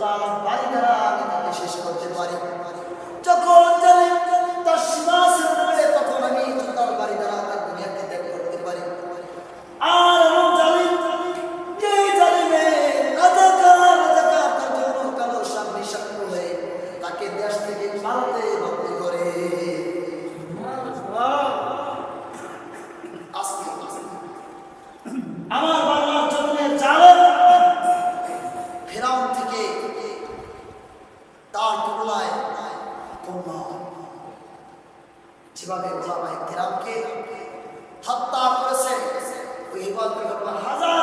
তার বাড়ি দ্বারা আমি তাকে শেষ করতে পারি। যখন জালিম তার সীমা ছেড়ে দেবে, তখন আমি তার বাড়ি দ্বারা তার দুনিয়াকে ত্যাগ করতে পারি। আর এমন জালিম, যে জালিমে রাজাকার তার জন্য কালো সাপ বিষাক্ত হয়ে তাকে দেশ থেকে পালাতে বাধ্য করে। আমার বাংলার জমিনের জালেম ফেরাউন থেকে তার তুলনায় কম, যেভাবে ওলামায়ে কেরামকে হত্যা করেছে, ওই হাজার